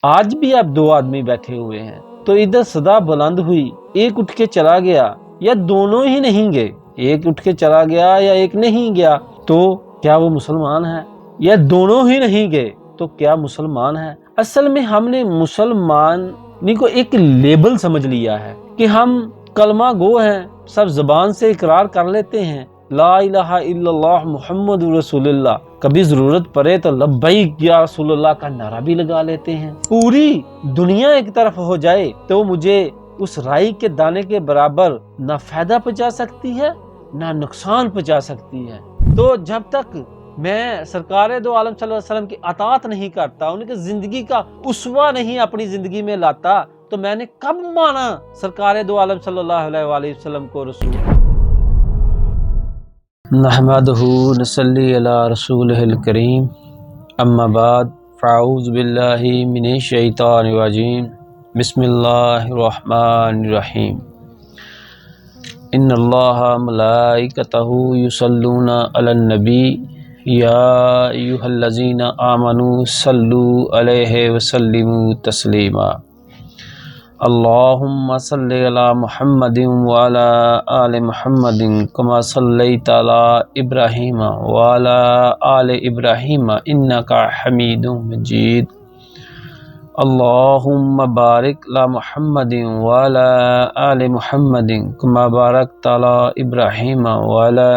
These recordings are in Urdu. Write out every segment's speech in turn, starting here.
آج بھی آپ دو آدمی بیٹھے ہوئے ہیں تو ادھر صدا بلند ہوئی، ایک اٹھ کے چلا گیا یا دونوں ہی نہیں گئے، ایک اٹھ کے چلا گیا یا ایک نہیں گیا، تو کیا وہ مسلمان ہے؟ یا دونوں ہی نہیں گئے تو کیا مسلمان ہے؟ اصل میں ہم نے مسلمان کو ایک لیبل سمجھ لیا ہے کہ ہم کلمہ گو ہیں، سب زبان سے اقرار کر لیتے ہیں لا الہ الا اللہ محمد رسول اللہ، کبھی ضرورت پڑے تو لبیک یا رسول اللہ کا نعرہ بھی لگا لیتے ہیں۔ پوری دنیا ایک طرف ہو جائے تو مجھے اس رائی کے دانے کے برابر نہ فائدہ پہنچا سکتی ہے نہ نقصان پہنچا سکتی ہے۔ تو جب تک میں سرکار دو عالم صلی اللہ علیہ وسلم کی اطاعت نہیں کرتا، ان کی زندگی کا اسوہ نہیں اپنی زندگی میں لاتا، تو میں نے کب مانا سرکار دو عالم صلی اللہ علیہ وآلہ وسلم کو رسول؟ نحمدہ نصلی علی رسولہ الکریم، اما بعد فاعوذ باللہ من الشیطان الرجیم، بسم اللہ الرحمن الرحیم۔ ان اللہ ملائکتہ یصلون علی النبی یا ایھا الذین آمنوا صلوا علیہ وسلموا تسلیما۔ اللہم صلی علی محمد وعلی آل محمد کما صلیت علی ابراہیم وعلی آل ابراہیم انک حمید مجید۔ اللہم بارک علی محمد وعلی آل محمد کما بارکت علی ابراہیم وعلی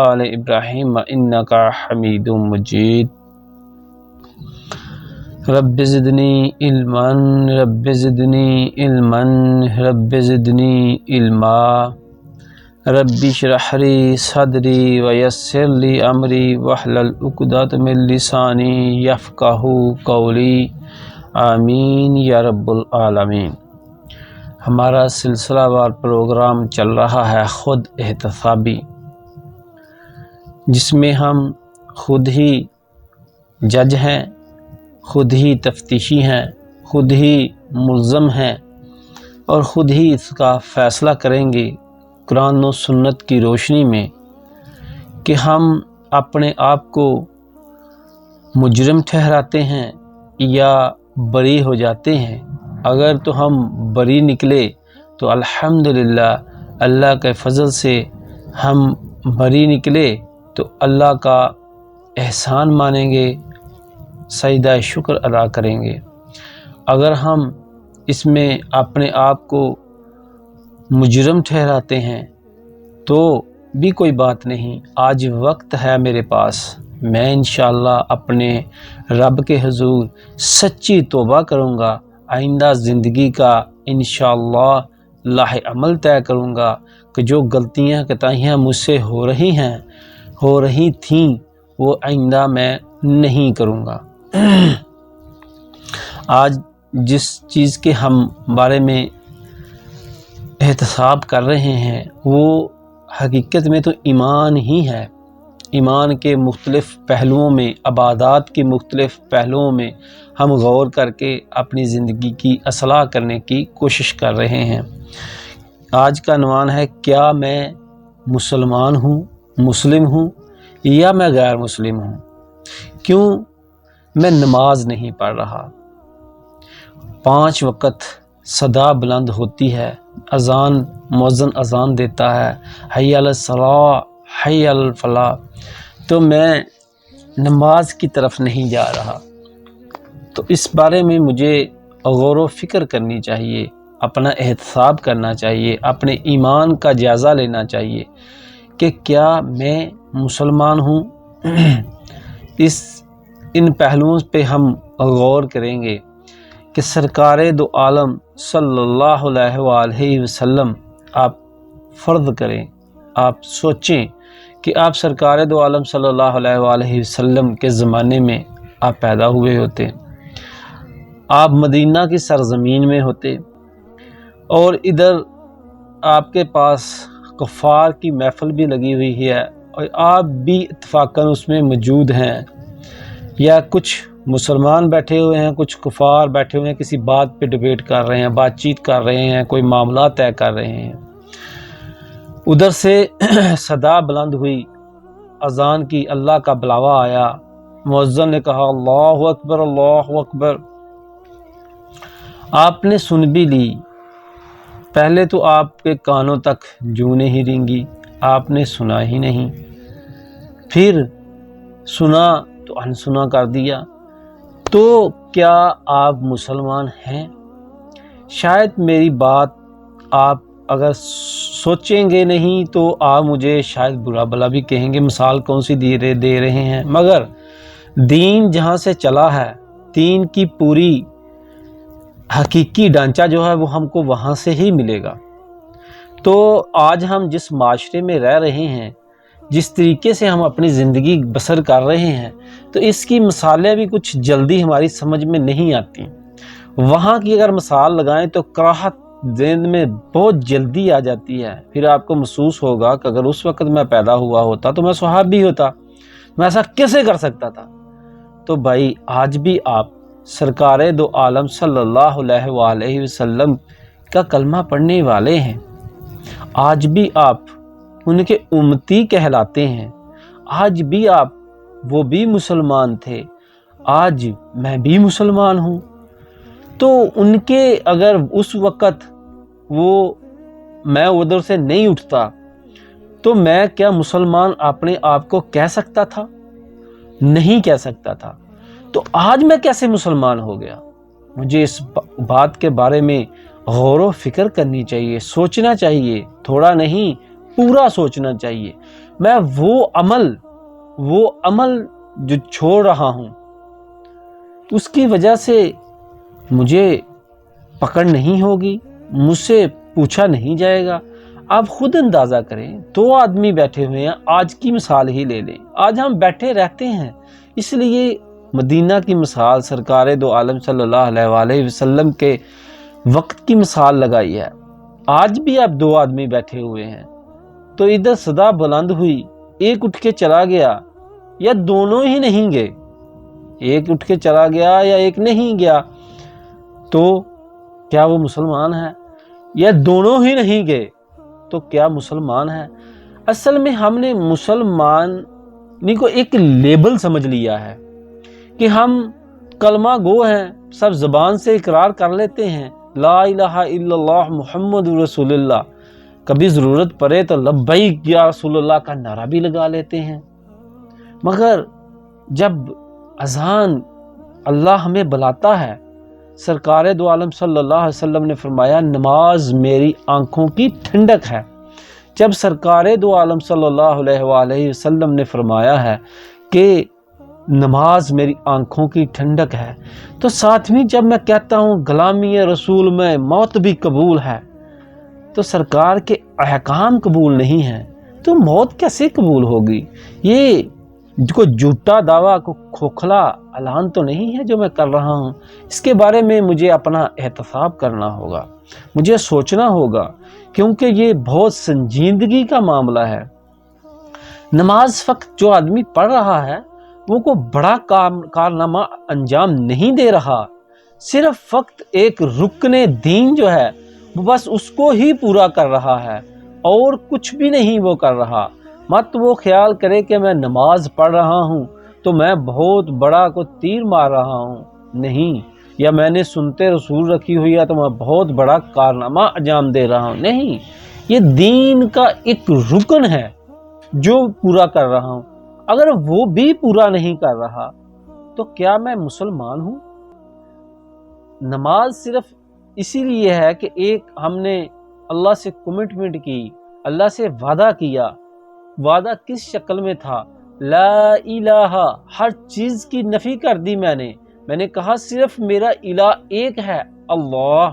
آل ابراہیم انک حمید مجید۔ رب زدنی علما رب زدنی علما رب زدنی علما، رب اشرح لی صدری ویسر لی امری واحلل عقدۃ من لسانی یفقہوا قولی، آمین یا رب العالمین۔ ہمارا سلسلہ وار پروگرام چل رہا ہے خود احتسابی، جس میں ہم خود ہی جج ہیں، خود ہی تفتیشی ہیں، خود ہی ملزم ہیں اور خود ہی اس کا فیصلہ کریں گے قرآن و سنت کی روشنی میں کہ ہم اپنے آپ کو مجرم ٹھہراتے ہیں یا بری ہو جاتے ہیں۔ اگر تو ہم بری نکلے تو الحمدللہ اللہ کے فضل سے ہم بری نکلے تو اللہ کا احسان مانیں گے، سجدہ شکر ادا کریں گے۔ اگر ہم اس میں اپنے آپ کو مجرم ٹھہراتے ہیں تو بھی کوئی بات نہیں، آج وقت ہے میرے پاس، میں انشاءاللہ اپنے رب کے حضور سچی توبہ کروں گا، آئندہ زندگی کا انشاءاللہ لاہ عمل طے کروں گا کہ جو غلطیاں کوتاہیاں مجھ سے ہو رہی تھیں وہ آئندہ میں نہیں کروں گا۔ آج جس چیز کے ہم بارے میں احتساب کر رہے ہیں وہ حقیقت میں تو ایمان ہی ہے۔ ایمان کے مختلف پہلوؤں میں، عبادات کے مختلف پہلوؤں میں ہم غور کر کے اپنی زندگی کی اصلاح کرنے کی کوشش کر رہے ہیں۔ آج کا عنوان ہے کیا میں مسلمان ہوں، مسلم ہوں یا میں غیر مسلم ہوں؟ کیوں میں نماز نہیں پڑھ رہا؟ 5 وقت صدا بلند ہوتی ہے، اذان مؤذن اذان دیتا ہے، حی علی الصلاۃ حی علی الفلاح، تو میں نماز کی طرف نہیں جا رہا۔ تو اس بارے میں مجھے غور و فکر کرنی چاہیے، اپنا احتساب کرنا چاہیے، اپنے ایمان کا جائزہ لینا چاہیے کہ کیا میں مسلمان ہوں۔ ان پہلوؤں پہ ہم غور کریں گے کہ سرکار دو عالم صلی اللہ علیہ وآلہ وسلم، آپ فرض کریں، آپ سوچیں کہ آپ سرکار دو عالم صلی اللہ علیہ وآلہ وسلم کے زمانے میں آپ پیدا ہوئے ہوتے، آپ مدینہ کی سرزمین میں ہوتے اور ادھر آپ کے پاس کفار کی محفل بھی لگی ہوئی ہے اور آپ بھی اتفاقاً اس میں موجود ہیں، یا کچھ مسلمان بیٹھے ہوئے ہیں، کچھ کفار بیٹھے ہوئے ہیں، کسی بات پہ ڈیبیٹ کر رہے ہیں، بات چیت کر رہے ہیں، کوئی معاملات طے کر رہے ہیں۔ ادھر سے صدا بلند ہوئی، اذان کی، اللہ کا بلاوا آیا، مؤذن نے کہا اللہ اکبر اللہ اکبر، آپ نے سن بھی لی، پہلے تو آپ کے کانوں تک جوں نہیں رینگی، آپ نے سنا ہی نہیں، پھر سنا تو انسنا کر دیا، تو کیا آپ مسلمان ہیں؟ شاید میری بات آپ اگر سوچیں گے نہیں تو آپ مجھے شاید برا بھلا بھی کہیں گے، مثال کون سی دے رہے ہیں، مگر دین جہاں سے چلا ہے، دین کی پوری حقیقی ڈھانچہ جو ہے وہ ہم کو وہاں سے ہی ملے گا۔ تو آج ہم جس معاشرے میں رہ رہے ہیں، جس طریقے سے ہم اپنی زندگی بسر کر رہے ہیں، تو اس کی مثالیں بھی کچھ جلدی ہماری سمجھ میں نہیں آتی۔ وہاں کی اگر مثال لگائیں تو کراہت ذہن میں بہت جلدی آ جاتی ہے، پھر آپ کو محسوس ہوگا کہ اگر اس وقت میں پیدا ہوا ہوتا تو میں صحابی ہوتا، میں ایسا کیسے کر سکتا تھا؟ تو بھائی آج بھی آپ سرکار دو عالم صلی اللہ علیہ وآلہ وسلم کا کلمہ پڑھنے والے ہیں، آج بھی آپ ان کے امتی کہلاتے ہیں، آج بھی آپ وہ بھی مسلمان تھے، آج میں بھی مسلمان ہوں۔ تو ان کے اگر اس وقت میں ادھر سے نہیں اٹھتا تو میں کیا مسلمان اپنے آپ کو کہہ سکتا تھا؟ نہیں کہہ سکتا تھا۔ تو آج میں کیسے مسلمان ہو گیا؟ مجھے اس بات کے بارے میں غور و فکر کرنی چاہیے، سوچنا چاہیے، تھوڑا نہیں پورا سوچنا چاہیے۔ میں وہ عمل جو چھوڑ رہا ہوں اس کی وجہ سے مجھے پکڑ نہیں ہوگی، مجھ سے پوچھا نہیں جائے گا۔ آپ خود اندازہ کریں، 2 آدمی بیٹھے ہوئے ہیں، آج کی مثال ہی لے لیں، آج ہم بیٹھے رہتے ہیں، اس لیے مدینہ کی مثال سرکار دو عالم صلی اللہ علیہ وآلہ وسلم کے وقت کی مثال لگائی ہے۔ آج بھی آپ 2 آدمی بیٹھے ہوئے ہیں تو ادھر صدا بلند ہوئی، ایک اٹھ کے چلا گیا یا دونوں ہی نہیں گئے، ایک اٹھ کے چلا گیا یا ایک نہیں گیا، تو کیا وہ مسلمان ہے؟ یا دونوں ہی نہیں گئے تو کیا مسلمان ہے؟ اصل میں ہم نے مسلمانی کو ایک لیبل سمجھ لیا ہے کہ ہم کلمہ گو ہیں، سب زبان سے اقرار کر لیتے ہیں، لا الہ الا اللہ محمد رسول اللہ، کبھی ضرورت پڑے تو لبیک یا رسول اللہ کا نعرہ بھی لگا لیتے ہیں، مگر جب اذان اللہ ہمیں بلاتا ہے، سرکار دو عالم صلی اللہ علیہ وسلم نے فرمایا نماز میری آنکھوں کی ٹھنڈک ہے، جب سرکار دو عالم صلی اللہ علیہ وآلہ وسلم نے فرمایا ہے کہ نماز میری آنکھوں کی ٹھنڈک ہے، تو ساتویں جب میں کہتا ہوں غلامی رسول میں موت بھی قبول ہے، تو سرکار کے احکام قبول نہیں ہیں تو موت کیسے قبول ہوگی؟ یہ کوئی جھوٹا دعویٰ، کو کھوکھلا اعلان تو نہیں ہے جو میں کر رہا ہوں۔ اس کے بارے میں مجھے اپنا احتساب کرنا ہوگا، مجھے سوچنا ہوگا، کیونکہ یہ بہت سنجیدگی کا معاملہ ہے۔ نماز فقط جو آدمی پڑھ رہا ہے وہ کو بڑا کارنامہ انجام نہیں دے رہا، صرف فقط ایک رکن دین جو ہے وہ بس اس کو ہی پورا کر رہا ہے اور کچھ بھی نہیں وہ کر رہا۔ مت وہ خیال کرے کہ میں نماز پڑھ رہا ہوں تو میں بہت بڑا کو تیر مار رہا ہوں، نہیں، یا میں نے سنتے رسول رکھی ہوئی ہے تو میں بہت بڑا کارنامہ انجام دے رہا ہوں، نہیں، یہ دین کا ایک رکن ہے جو پورا کر رہا ہوں۔ اگر وہ بھی پورا نہیں کر رہا تو کیا میں مسلمان ہوں؟ نماز صرف اسی لیے ہے کہ ایک ہم نے اللہ سے کمٹمنٹ کی، اللہ سے وعدہ کیا، وعدہ کس شکل میں تھا؟ لا الہ، ہر چیز کی نفی کر دی میں نے کہا صرف میرا الہ ایک ہے، اللہ،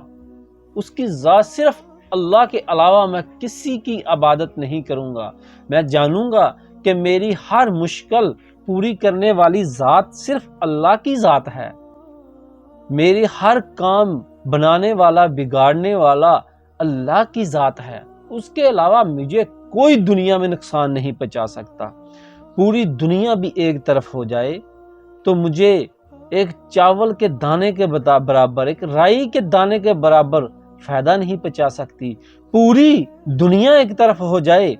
اس کی ذات صرف اللہ کے علاوہ میں کسی کی عبادت نہیں کروں گا۔ میں جانوں گا کہ میری ہر مشکل پوری کرنے والی ذات صرف اللہ کی ذات ہے، میری ہر کام بنانے والا بگاڑنے والا اللہ کی ذات ہے، اس کے علاوہ مجھے کوئی دنیا میں نقصان نہیں پہنچا سکتا۔ پوری دنیا بھی ایک طرف ہو جائے تو مجھے ایک چاول کے دانے کے برابر، ایک رائی کے دانے کے برابر فائدہ نہیں پہنچا سکتی۔ پوری دنیا ایک طرف ہو جائے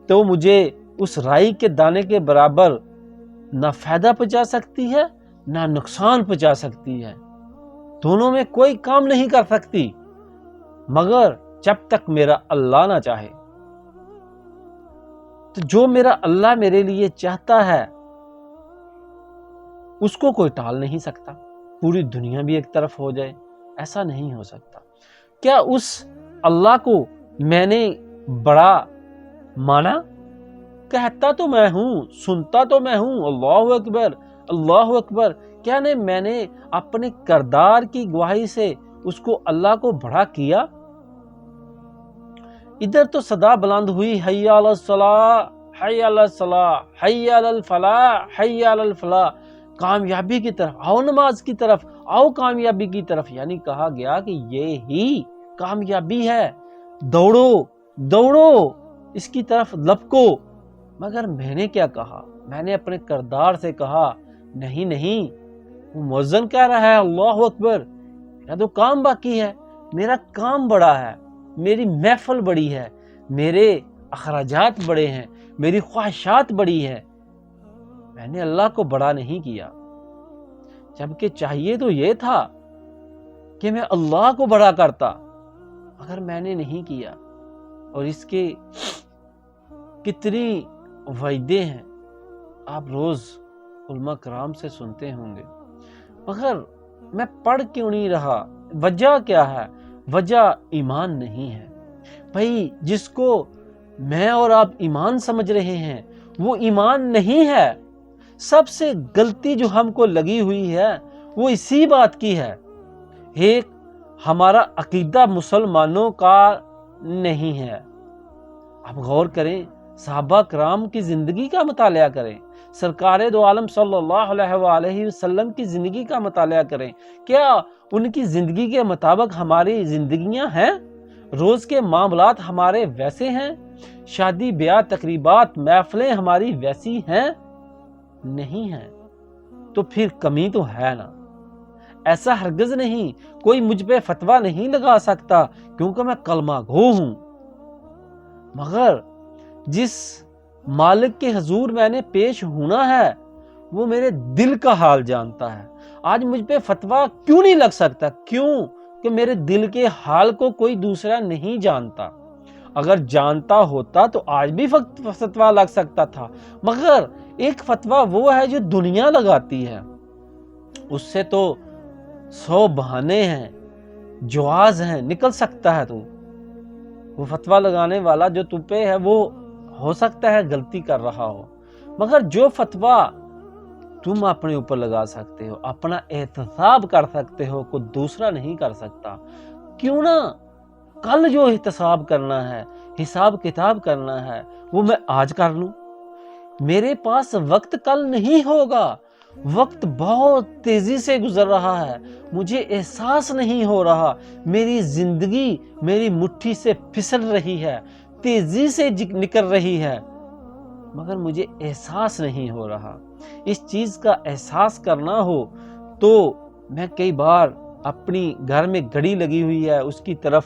تو مجھے اس رائی کے دانے کے برابر نہ فائدہ پہنچا سکتی ہے نہ نقصان پہنچا سکتی ہے۔ دونوں میں کوئی کام نہیں کر سکتی مگر جب تک میرا اللہ نہ چاہے۔ تو جو میرا اللہ میرے لیے چاہتا ہے اس کو کوئی ٹال نہیں سکتا۔ پوری دنیا بھی ایک طرف ہو جائے، ایسا نہیں ہو سکتا۔ کیا اس اللہ کو میں نے بڑا مانا؟ کہتا تو میں ہوں، سنتا تو میں ہوں، اللہ اکبر اللہ اکبر، کیا میں نے اپنے کردار کی گواہی سے اس کو اللہ کو بڑا کیا؟ ادھر تو صدا بلند ہوئی، حی علی الصلاۃ، حی علی الصلاۃ، حی علی الفلاح، حی علی الفلاح، کامیابی کی طرف آؤ، نماز کی طرف آؤ، کامیابی کی طرف، یعنی کہا گیا کہ یہ ہی کامیابی ہے، دوڑو دوڑو اس کی طرف لپکو۔ مگر میں نے کیا کہا؟ میں نے اپنے کردار سے کہا نہیں نہیں، وہ مؤذن کہہ رہا ہے اللہ اکبر، میرا تو کام باقی ہے، میرا کام بڑا ہے، میری محفل بڑی ہے، میرے اخراجات بڑے ہیں، میری خواہشات بڑی ہیں، میں نے اللہ کو بڑا نہیں کیا۔ جبکہ چاہیے تو یہ تھا کہ میں اللہ کو بڑا کرتا، مگر میں نے نہیں کیا۔ اور اس کے کتنی وعدے ہیں آپ روز علماء کرام سے سنتے ہوں گے، مگر میں پڑھ کیوں نہیں رہا؟ وجہ کیا ہے؟ وجہ ایمان نہیں ہے۔ بھائی جس کو میں اور آپ ایمان سمجھ رہے ہیں وہ ایمان نہیں ہے۔ سب سے غلطی جو ہم کو لگی ہوئی ہے وہ اسی بات کی ہے، ایک ہمارا عقیدہ مسلمانوں کا نہیں ہے۔ آپ غور کریں، صحابہ کرام کی زندگی کا مطالعہ کریں، سرکار دو عالم صلی اللہ علیہ وآلہ وسلم کی زندگی کا مطالعہ کریں، کیا ان کی زندگی کے مطابق ہماری زندگیاں ہیں؟ روز کے معاملات ہمارے ویسے ہیں؟ شادی بیاہ تقریبات محفلیں ہماری ویسی ہیں؟ نہیں ہیں۔ تو پھر کمی تو ہے نا۔ ایسا ہرگز نہیں، کوئی مجھ پہ فتویٰ نہیں لگا سکتا کیونکہ میں کلمہ گو ہوں، مگر جس مالک کے حضور میں نے پیش ہونا ہے وہ میرے دل کا حال جانتا ہے۔ آج مجھ پہ فتویٰ کیوں نہیں لگ سکتا؟ کیوں کہ میرے دل کے حال کو کوئی دوسرا نہیں جانتا۔ اگر جانتا ہوتا تو آج بھی فتویٰ لگ سکتا تھا، مگر ایک فتویٰ وہ ہے جو دنیا لگاتی ہے، اس سے تو 100 بہانے ہیں، جواز ہیں، نکل سکتا ہے۔ تو وہ فتویٰ لگانے والا جو تم پہ ہے وہ ہو سکتا ہے غلطی کر رہا ہو، مگر جو فتویٰ تم اپنے اوپر لگا سکتے ہو، اپنا احتساب کر سکتے ہو، کوئی دوسرا نہیں کر سکتا۔ کیوں نہ کل جو احتساب کرنا ہے، حساب کتاب کرنا ہے، وہ میں آج کر لوں۔ میرے پاس وقت کل نہیں ہوگا، وقت بہت تیزی سے گزر رہا ہے، مجھے احساس نہیں ہو رہا، میری زندگی میری مٹھی سے پھسل رہی ہے، تیزی سے نکل رہی ہے، مگر مجھے احساس نہیں ہو رہا۔ اس چیز کا احساس کرنا ہو تو میں کئی بار اپنی گھر میں گھڑی لگی ہوئی ہے اس کی طرف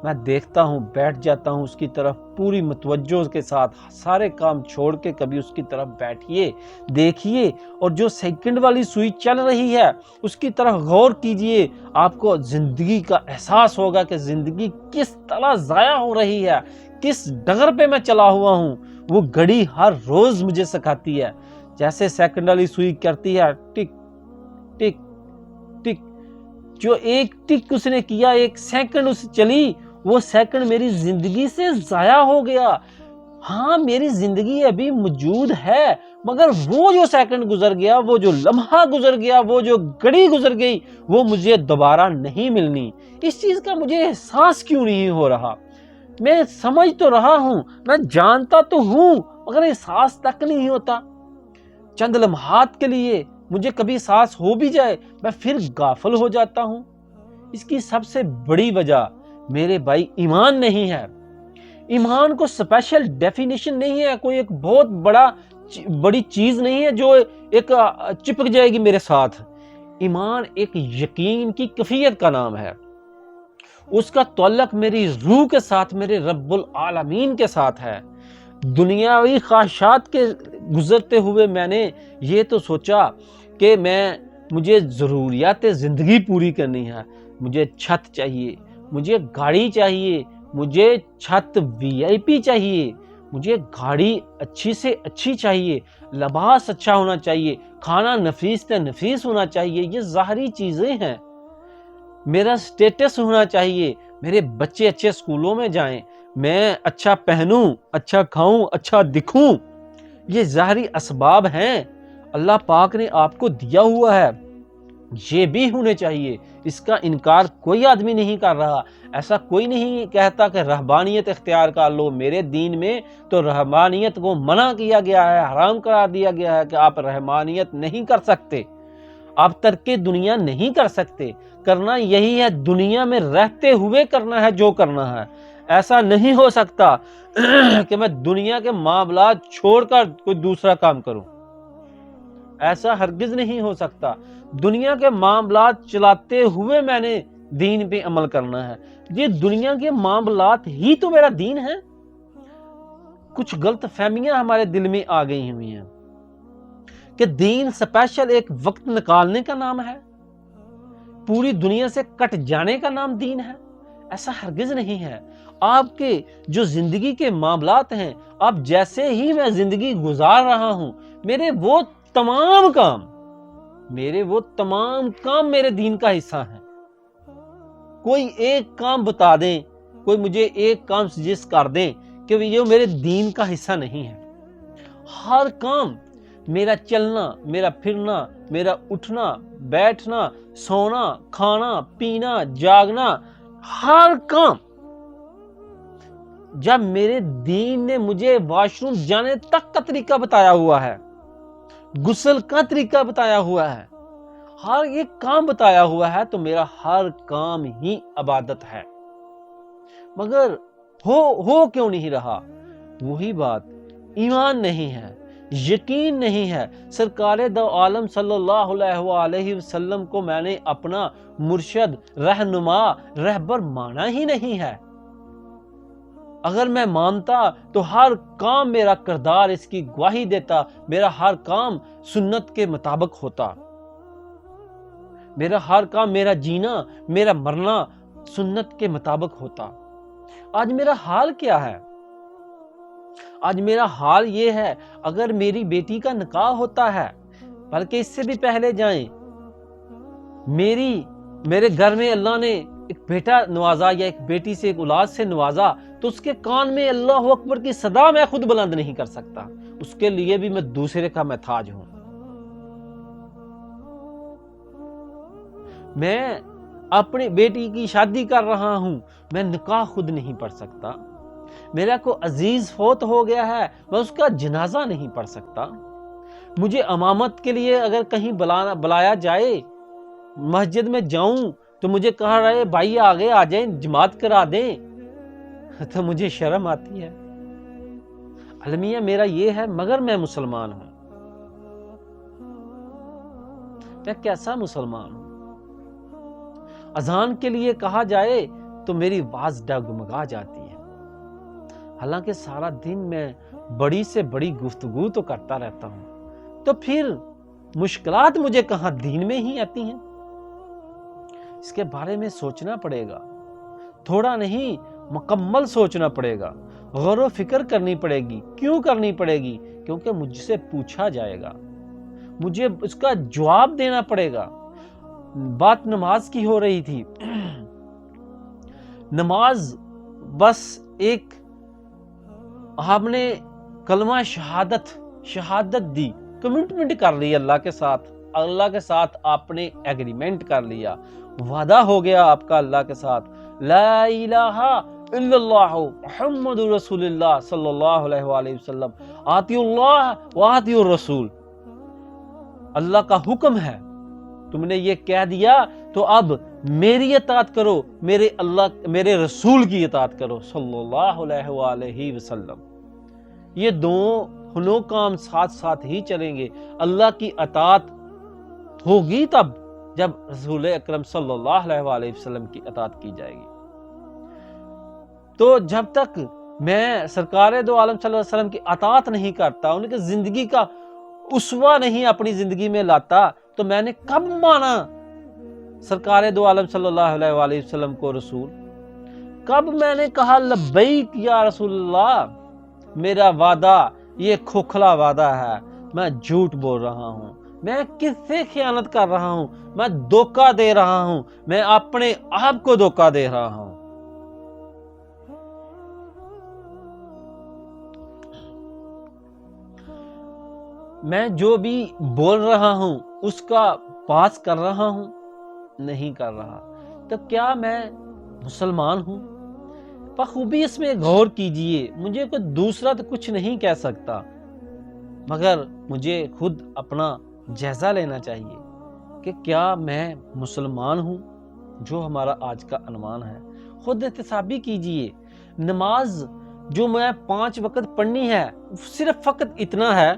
میں دیکھتا ہوں، بیٹھ جاتا ہوں اس کی طرف پوری متوجہ کے ساتھ، سارے کام چھوڑ کے کبھی اس کی طرف بیٹھیے، دیکھیے، اور جو سیکنڈ والی سوئی چل رہی ہے اس کی طرف غور کیجئے، آپ کو زندگی کا احساس ہوگا کہ زندگی کس طرح ضائع ہو رہی ہے، کس ڈگر پہ میں چلا ہوا ہوں۔ وہ گھڑی ہر روز مجھے سکھاتی ہے، جیسے سیکنڈ والی سوئی کرتی ہے ٹک ٹک ٹک، جو ایک ٹک اس نے کیا، ایک سیکنڈ اس چلی، وہ سیکنڈ میری زندگی سے ضائع ہو گیا۔ ہاں میری زندگی ابھی موجود ہے، مگر وہ جو سیکنڈ گزر گیا، وہ جو لمحہ گزر گیا، وہ جو گھڑی گزر گئی، وہ مجھے دوبارہ نہیں ملنی۔ اس چیز کا مجھے احساس کیوں نہیں ہو رہا؟ میں سمجھ تو رہا ہوں، میں جانتا تو ہوں، مگر احساس تک نہیں ہوتا۔ چند لمحات کے لیے مجھے کبھی احساس ہو بھی جائے، میں پھر غافل ہو جاتا ہوں۔ اس کی سب سے بڑی وجہ میرے بھائی ایمان نہیں ہے۔ ایمان کو سپیشل ڈیفینیشن نہیں ہے، کوئی ایک بہت بڑی چیز نہیں ہے جو ایک چپک جائے گی میرے ساتھ۔ ایمان ایک یقین کی کیفیت کا نام ہے، اس کا تعلق میری روح کے ساتھ، میرے رب العالمین کے ساتھ ہے۔ دنیاوی خواہشات کے گزرتے ہوئے میں نے یہ تو سوچا کہ میں مجھے ضروریات زندگی پوری کرنی ہے، مجھے چھت چاہیے، مجھے گاڑی چاہیے، مجھے چھت VIP چاہیے، مجھے گاڑی اچھی سے اچھی چاہیے، لباس اچھا ہونا چاہیے، کھانا نفیس سے نفیس ہونا چاہیے. یہ ظاہری چیزیں ہیں. میرا سٹیٹس ہونا چاہیے، میرے بچے اچھے اسکولوں میں جائیں، میں اچھا پہنوں، اچھا کھاؤں، اچھا دکھوں. یہ ظاہری اسباب ہیں، اللہ پاک نے آپ کو دیا ہوا ہے، یہ بھی ہونے چاہیے. اس کا انکار کوئی آدمی نہیں کر رہا. ایسا کوئی نہیں کہتا کہ رہبانیت اختیار کر لو. میرے دین میں تو رہبانیت کو منع کیا گیا ہے، حرام قرار دیا گیا ہے کہ آپ رہبانیت نہیں کر سکتے، آپ ترک دنیا نہیں کر سکتے. کرنا یہی ہے، دنیا میں رہتے ہوئے کرنا ہے جو کرنا ہے. ایسا نہیں ہو سکتا کہ میں دنیا کے معاملات چھوڑ کر کوئی دوسرا کام کروں. ایسا ہرگز نہیں ہو سکتا. دنیا کے معاملات چلاتے ہوئے میں نے دین پہ عمل کرنا ہے. یہ دنیا کے معاملات ہی تو میرا دین ہے. کچھ غلط فہمیاں ہمارے دل میں آ گئی ہوئی ہیں کہ دین سپیشل ایک وقت نکالنے کا نام ہے، پوری دنیا سے کٹ جانے کا نام دین ہے. ایسا ہرگز نہیں ہے. آپ کے جو زندگی کے معاملات ہیں، آپ جیسے ہی میں زندگی گزار رہا ہوں، میرے وہ تمام کام میرے دین کا حصہ ہیں. کوئی ایک کام بتا دیں، کوئی مجھے ایک کام سجیسٹ کر دیں کہ یہ میرے دین کا حصہ نہیں ہے. ہر کام، میرا چلنا، میرا پھرنا، میرا اٹھنا بیٹھنا، سونا، کھانا پینا، جاگنا، ہر کام، جب میرے دین نے مجھے واش روم جانے تک کا طریقہ بتایا ہوا ہے، غسل کا طریقہ بتایا ہوا ہے، ہر ایک کام بتایا ہوا ہے، تو میرا ہر کام ہی عبادت ہے. مگر ہو کیوں نہیں رہا؟ وہی بات، ایمان نہیں ہے، یقین نہیں ہے. سرکار دو عالم صلی اللہ علیہ وآلہ وسلم کو میں نے اپنا مرشد، رہنما، رہبر مانا ہی نہیں ہے. اگر میں مانتا تو ہر کام، میرا کردار اس کی گواہی دیتا، میرا ہر کام سنت کے مطابق ہوتا، میرا ہر کام، میرا جینا، میرا مرنا سنت کے مطابق ہوتا. آج میرا حال کیا ہے؟ آج میرا حال یہ ہے، اگر میری بیٹی کا نکاح ہوتا ہے، بلکہ اس سے بھی پہلے جائیں، میرے گھر میں اللہ نے ایک بیٹا نوازا یا ایک بیٹی سے، ایک اولاد سے نوازا، تو اس کے کان میں اللہ اکبر کی صدا میں خود بلند نہیں کر سکتا. اس کے لیے بھی میں دوسرے کا محتاج ہوں. میں اپنی بیٹی کی شادی کر رہا ہوں، میں نکاح خود نہیں پڑھ سکتا. میرا کوئی عزیز فوت ہو گیا ہے، میں اس کا جنازہ نہیں پڑھ سکتا. مجھے امامت کے لیے اگر کہیں بلایا جائے، مسجد میں جاؤں تو مجھے کہا رہے بھائی آگے آ جائیں، جماعت کرا دیں، تو مجھے شرم آتی ہے. المیہ میرا یہ ہے، مگر میں مسلمان ہوں. میں کیسا مسلمان ہوں؟ اذان کے لیے کہا جائے تو میری آواز ڈگمگا جاتی ہے، حالانکہ سارا دن میں بڑی سے بڑی گفتگو تو کرتا رہتا ہوں. تو پھر مشکلات مجھے کہاں دین میں ہی آتی ہیں؟ اس کے بارے میں سوچنا پڑے گا، تھوڑا نہیں مکمل سوچنا پڑے گا، غور و فکر کرنی پڑے گی. کیوں کرنی پڑے گی؟ کیونکہ مجھ سے پوچھا جائے گا، مجھے اس کا جواب دینا پڑے گا. بات نماز کی ہو رہی تھی. نماز بس ایک، آپ نے کلمہ شہادت دی، کمٹمنٹ کر لی اللہ کے ساتھ آپ نے ایگریمنٹ کر لیا، وعدہ ہو گیا آپ کا اللہ کے ساتھ، لا الہ الا اللہ محمد رسول اللہ صلی اللہ علیہ وآلہ وسلم، آتی اللہ و آتی الرسول. اللہ کا حکم ہے، تم نے یہ کہہ دیا تو اب میری اطاعت کرو، میرے رسول کی اطاعت کرو صلی اللہ علیہ وآلہ وسلم. یہ دونوں کام ساتھ ساتھ ہی چلیں گے. اللہ کی اطاعت ہوگی تب جب رسول اکرم صلی اللہ علیہ وآلہ وسلم کی اطاعت کی جائے گی. تو جب تک میں سرکار دو عالم صلی اللہ علیہ وسلم کی اطاعت نہیں کرتا، ان کی زندگی کا اسوہ نہیں اپنی زندگی میں لاتا، تو میں نے کب مانا سرکار دو عالم صلی اللہ علیہ وآلہ وسلم کو رسول؟ کب میں نے کہا لبیک یا رسول اللہ؟ میرا وعدہ یہ کھوکھلا وعدہ ہے، میں جھوٹ بول رہا ہوں، میں کس سے خیانت کر رہا ہوں، میں دھوکہ دے رہا ہوں، میں اپنے آپ کو دھوکہ دے رہا ہوں۔ میں جو بھی بول رہا ہوں اس کا پاس کر رہا ہوں؟ نہیں کر رہا۔ تو کیا میں مسلمان ہوں؟ بخوبی اس میں غور کیجئے۔ مجھے کوئی دوسرا تو کچھ نہیں کہہ سکتا، مگر مجھے خود اپنا جائزہ لینا چاہیے کہ کیا میں مسلمان ہوں، جو ہمارا آج کا عنوان ہے۔ خود احتسابی کیجئے۔ نماز جو میں 5 وقت پڑھنی ہے، صرف فقط اتنا ہے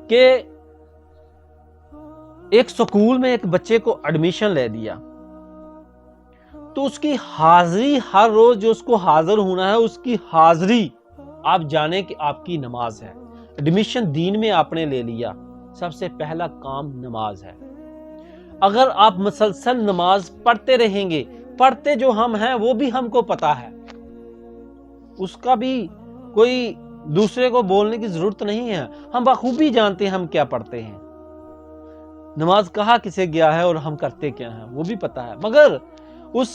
کہ ایک سکول میں ایک بچے کو ایڈمیشن لے دیا تو اس کی حاضری ہر روز جو اس کو حاضر ہونا ہے، اس کی حاضری آپ جانے کہ آپ کی نماز ہے۔ ایڈمیشن دین میں آپ نے لے لیا، سب سے پہلا کام نماز ہے۔ اگر آپ مسلسل نماز پڑھتے رہیں گے، پڑھتے جو ہم ہیں وہ بھی ہم کو پتا ہے، اس کا بھی کوئی دوسرے کو بولنے کی ضرورت نہیں ہے، ہم بخوبی جانتے ہیں ہم کیا پڑھتے ہیں، نماز کہاں کسے گیا ہے اور ہم کرتے کیا ہیں وہ بھی پتا ہے۔ مگر اس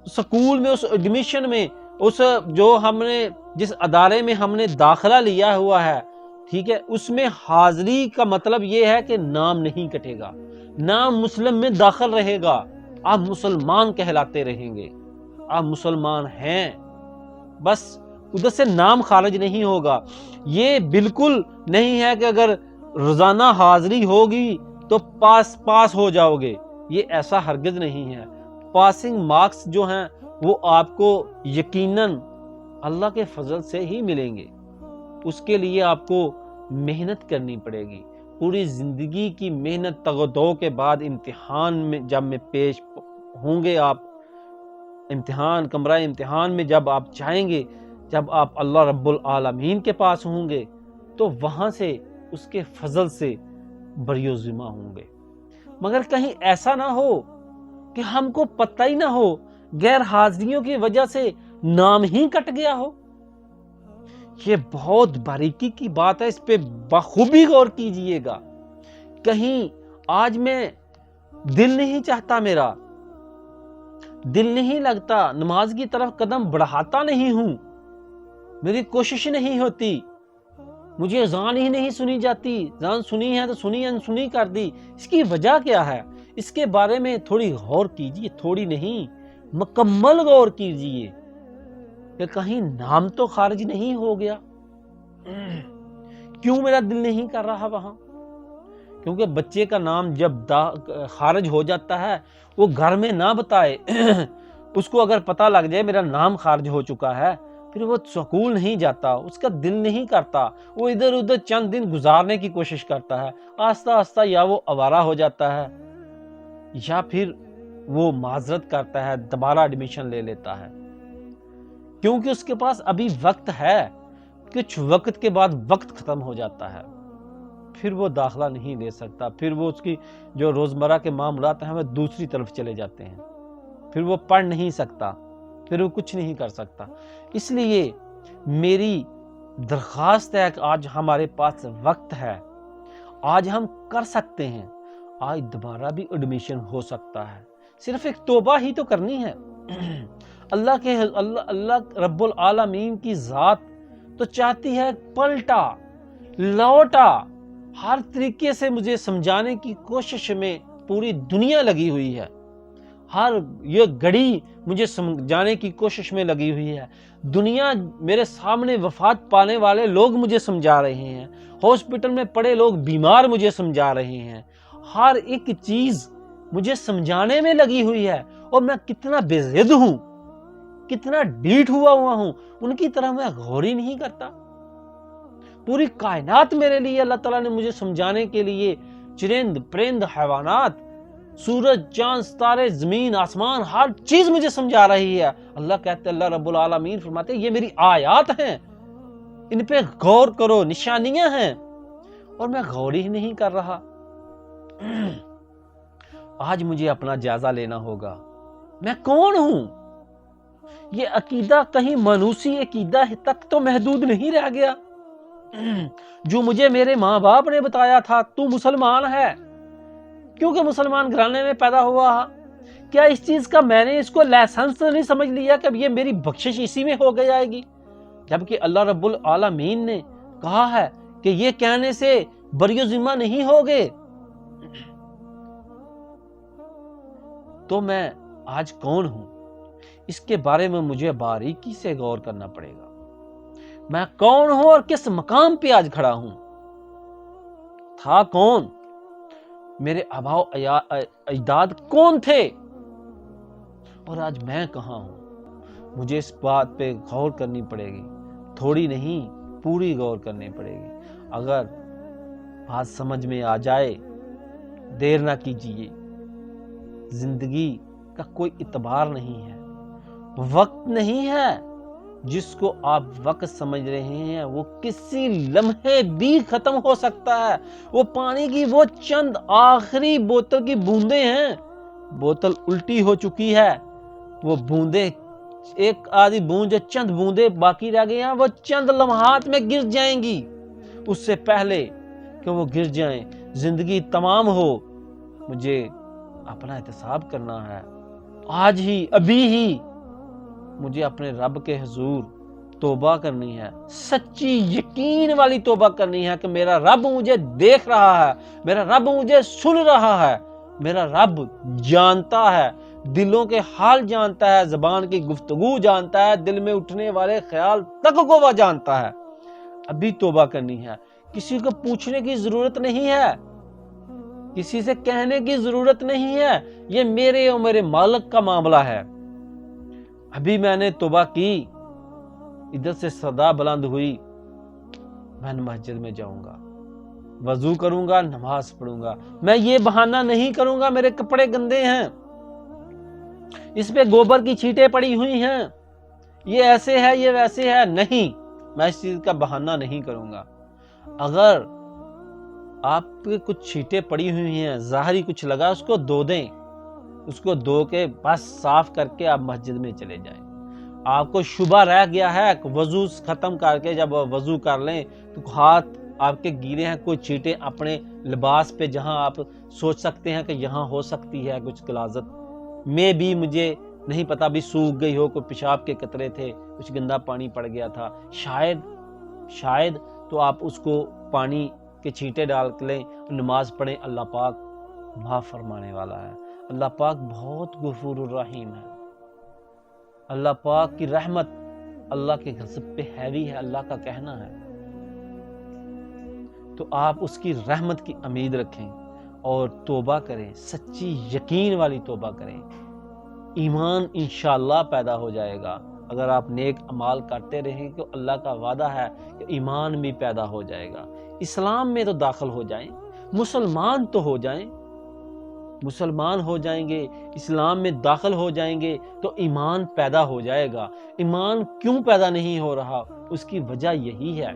سکول میں، اس ایڈمیشن میں، اس جو ہم نے جس ادارے میں ہم نے داخلہ لیا ہوا ہے، ٹھیک ہے، اس میں حاضری کا مطلب یہ ہے کہ نام نہیں کٹے گا، نام مسلم میں داخل رہے گا، آپ مسلمان کہلاتے رہیں گے، آپ مسلمان ہیں، بس ادھر سے نام خارج نہیں ہوگا۔ یہ بالکل نہیں ہے کہ اگر روزانہ حاضری ہوگی تو پاس ہو جاؤ گے، یہ ایسا ہرگز نہیں ہے۔ پاسنگ مارکس جو ہیں وہ آپ کو یقیناً اللہ کے فضل سے ہی ملیں گے، اس کے لیے آپ کو محنت کرنی پڑے گی، پوری زندگی کی محنت تگ و دو کے بعد امتحان میں جب میں پیش ہوں گے، آپ امتحان کمرہ امتحان میں جب آپ جائیں گے، جب آپ اللہ رب العالمین کے پاس ہوں گے تو وہاں سے اس کے فضل سے بری و ذمہ ہوں گے۔ مگر کہیں ایسا نہ ہو کہ ہم کو پتہ ہی نہ ہو، غیر حاضریوں کی وجہ سے نام ہی کٹ گیا ہو۔ یہ بہت باریکی کی بات ہے، اس پہ بخوبی غور کیجئے گا۔ کہیں آج میں دل نہیں چاہتا، میرا دل نہیں لگتا، نماز کی طرف قدم بڑھاتا نہیں ہوں، میری کوشش نہیں ہوتی، مجھے اذان ہی نہیں سنی جاتی، اذان سنی ہے تو سنی انسنی کر دی، اس کی وجہ کیا ہے؟ اس کے بارے میں تھوڑی غور کیجئے، تھوڑی نہیں مکمل غور کیجئے کہ کہیں نام تو خارج نہیں ہو گیا۔ کیوں میرا دل نہیں کر رہا وہاں؟ کیونکہ بچے کا نام جب خارج ہو جاتا ہے وہ گھر میں نہ بتائے، اس کو اگر پتہ لگ جائے میرا نام خارج ہو چکا ہے، پھر وہ سکول نہیں جاتا، اس کا دل نہیں کرتا، وہ ادھر ادھر چند دن گزارنے کی کوشش کرتا ہے، آہستہ آہستہ یا وہ آوارہ ہو جاتا ہے یا پھر وہ معذرت کرتا ہے، دوبارہ ایڈمیشن لے لیتا ہے، کیونکہ اس کے پاس ابھی وقت ہے۔ کچھ وقت کے بعد وقت ختم ہو جاتا ہے، پھر وہ داخلہ نہیں لے سکتا، پھر وہ اس کی جو روزمرہ کے معاملات ہیں وہ دوسری طرف چلے جاتے ہیں، پھر وہ پڑھ نہیں سکتا، پھر وہ کچھ نہیں کر سکتا۔ اس لیے میری درخواست ہے کہ آج ہمارے پاس وقت ہے، آج ہم کر سکتے ہیں، آج دوبارہ بھی ایڈمیشن ہو سکتا ہے، صرف ایک توبہ ہی تو کرنی ہے۔ اللہ رب العالمین کی ذات تو چاہتی ہے پلٹا لوٹا، ہر طریقے سے مجھے سمجھانے کی کوشش میں پوری دنیا لگی ہوئی ہے، ہر یہ گھڑی مجھے سمجھانے کی کوشش میں لگی ہوئی ہے، دنیا میرے سامنے وفات پانے والے لوگ مجھے سمجھا رہے ہیں، ہاسپٹل میں پڑے لوگ بیمار مجھے سمجھا رہے ہیں، ہر ایک چیز مجھے سمجھانے میں لگی ہوئی ہے، اور میں کتنا بے ضد ہوں، کتنا ڈیٹ ہوا ہوں، ان کی طرح میں غور ہی نہیں کرتا۔ پوری کائنات میرے لیے اللہ تعالیٰ نے مجھے سمجھانے کے لیے، چرند پرند حیوانات، سورج چاند ستارے زمین آسمان، ہر چیز مجھے سمجھا رہی ہے۔ اللہ کہتے، اللہ رب العالمین فرماتے یہ میری آیات ہیں، ان پہ غور کرو، نشانیاں ہیں، اور میں غور ہی نہیں کر رہا۔ آج مجھے اپنا جائزہ لینا ہوگا، میں کون ہوں؟ یہ عقیدہ کہیں مانوسی عقیدہ تک تو محدود نہیں رہ گیا جو مجھے میرے ماں باپ نے بتایا تھا تو مسلمان ہے کیونکہ مسلمان گھرانے میں پیدا ہوا۔ کیا اس چیز کا میں نے اس کو لائسنس نہیں سمجھ لیا کہ یہ میری بخشش اسی میں ہو جائے گی؟ جبکہ اللہ رب العالمین نے کہا ہے کہ یہ کہنے سے بری و ذمہ نہیں ہوگے۔ تو میں آج کون ہوں، اس کے بارے میں مجھے باریکی سے غور کرنا پڑے گا۔ میں کون ہوں اور کس مقام پہ آج کھڑا ہوں؟ تھا کون؟ میرے آباء و اجداد کون تھے؟ اور آج میں کہاں ہوں؟ مجھے اس بات پہ غور کرنی پڑے گی، تھوڑی نہیں پوری غور کرنی پڑے گی۔ اگر بات سمجھ میں آ جائے دیر نہ کیجیے، زندگی کا کوئی اعتبار نہیں ہے، وقت نہیں ہے۔ جس کو آپ وقت سمجھ رہے ہیں وہ کسی لمحے بھی ختم ہو سکتا ہے۔ وہ پانی کی وہ چند آخری بوتل کی بوندیں ہیں، بوتل الٹی ہو چکی ہے، وہ بوندیں ایک آدھی بوند جو چند بوندیں باقی رہ گئی ہیں وہ چند لمحات میں گر جائیں گی۔ اس سے پہلے کہ وہ گر جائیں زندگی تمام ہو، مجھے اپنا احتساب کرنا ہے۔ آج ہی ابھی ہی مجھے اپنے رب کے حضور توبہ کرنی ہے، سچی یقین والی توبہ کرنی ہے کہ میرا رب مجھے دیکھ رہا ہے، میرا رب مجھے سن رہا ہے، میرا رب جانتا ہے، دلوں کے حال جانتا ہے، زبان کی گفتگو جانتا ہے، دل میں اٹھنے والے خیال تک کو وہ جانتا ہے۔ ابھی توبہ کرنی ہے، کسی کو پوچھنے کی ضرورت نہیں ہے، کسی سے کہنے کی ضرورت نہیں ہے، یہ میرے اور میرے مالک کا معاملہ ہے۔ ابھی میں نے توبہ کی، ادھر سے صدا بلند ہوئی، میں مسجد میں جاؤں گا، وضو کروں گا، نماز پڑھوں گا۔ میں یہ بہانہ نہیں کروں گا میرے کپڑے گندے ہیں، اس پہ گوبر کی چھینٹیں پڑی ہوئی ہیں، یہ ایسے ہے یہ ویسے ہے، نہیں، میں اس چیز کا بہانہ نہیں کروں گا۔ اگر آپ پہ کچھ چھینٹیں پڑی ہوئی ہیں، ظاہری کچھ لگا، اس کو دھو دیں، اس کو دھو کے بس صاف کر کے آپ مسجد میں چلے جائیں۔ آپ کو شبہ رہ گیا ہے، وضو ختم کر کے جب وضو کر لیں تو ہاتھ آپ کے گیلے ہیں، کوئی چھینٹیں اپنے لباس پہ جہاں آپ سوچ سکتے ہیں کہ یہاں ہو سکتی ہے کچھ غلاظت میں بھی، مجھے نہیں پتا بھی سوکھ گئی ہو، کوئی پیشاب کے قطرے تھے، کچھ گندا پانی پڑ گیا تھا، شاید تو آپ اس کو پانی کے چھینٹے ڈال کے لیں، نماز پڑھیں۔ اللہ پاک معاف فرمانے والا ہے، اللہ پاک بہت غفور الرحیم ہے، اللہ پاک کی رحمت اللہ کے غضب پہ ہیوی ہے، اللہ کا کہنا ہے۔ تو آپ اس کی رحمت کی امید رکھیں اور توبہ کریں، سچی یقین والی توبہ کریں، ایمان انشاءاللہ پیدا ہو جائے گا۔ اگر آپ نیک اعمال کرتے رہیں تو اللہ کا وعدہ ہے کہ ایمان بھی پیدا ہو جائے گا۔ اسلام میں تو داخل ہو جائیں، مسلمان تو ہو جائیں، مسلمان ہو جائیں گے، اسلام میں داخل ہو جائیں گے تو ایمان پیدا ہو جائے گا۔ ایمان کیوں پیدا نہیں ہو رہا؟ اس کی وجہ یہی ہے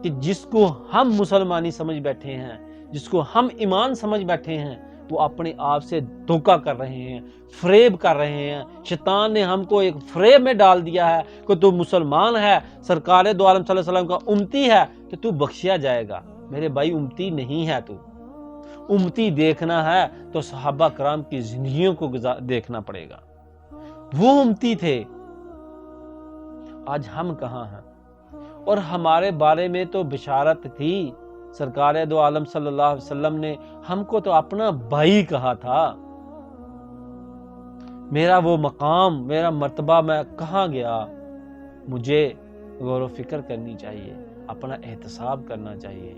کہ جس کو ہم مسلمانی سمجھ بیٹھے ہیں، جس کو ہم ایمان سمجھ بیٹھے ہیں، وہ اپنے آپ سے دھوکہ کر رہے ہیں، فریب کر رہے ہیں۔ شیطان نے ہم کو ایک فریب میں ڈال دیا ہے کہ تو مسلمان ہے، سرکار دو عالم صلی اللہ علیہ وسلم کا امتی ہے کہ تو بخشیا جائے گا۔ میرے بھائی، امتی نہیں ہے تو، امتی دیکھنا ہے تو صحابہ کرام کی زندگیوں کو دیکھنا پڑے گا، وہ امتی تھے۔ آج ہم کہاں ہیں؟ اور ہمارے بارے میں تو بشارت تھی، سرکار دو عالم صلی اللہ علیہ وسلم نے ہم کو تو اپنا بھائی کہا تھا۔ میرا وہ مقام، میرا مرتبہ میں کہاں گیا؟ مجھے غور و فکر کرنی چاہیے، اپنا احتساب کرنا چاہیے۔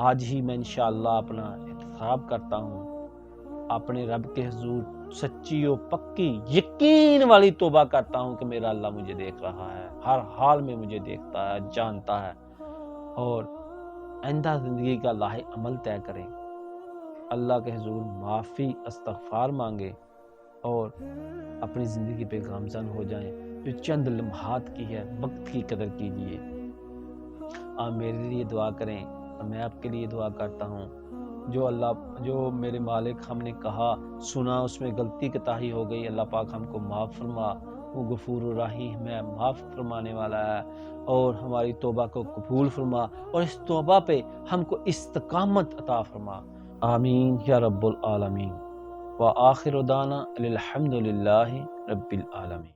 آج ہی میں انشاءاللہ اپنا احتساب کرتا ہوں، اپنے رب کے حضور سچی و پکی یقین والی توبہ کرتا ہوں کہ میرا اللہ مجھے دیکھ رہا ہے، ہر حال میں مجھے دیکھتا ہے، جانتا ہے، اور آئندہ زندگی کا لاحق عمل طے کریں، اللہ کے حضور معافی استغفار مانگے اور اپنی زندگی پہ گامزن ہو جائیں۔ جو چند لمحات کی ہے، وقت کی قدر کیجیے۔ آپ میرے لیے دعا کریں اور میں آپ کے لیے دعا کرتا ہوں۔ جو میرے مالک ہم نے کہا سنا اس میں غلطی کوتاہی ہو گئی، اللہ پاک ہم کو معاف فرما، وہ غفور الرحیم ہے، معاف فرمانے والا ہے، اور ہماری توبہ کو قبول فرما، اور اس توبہ پہ ہم کو استقامت عطا فرما، آمین یا رب العالمین۔ وآخر دعوانا الحمد للہ رب العالمین۔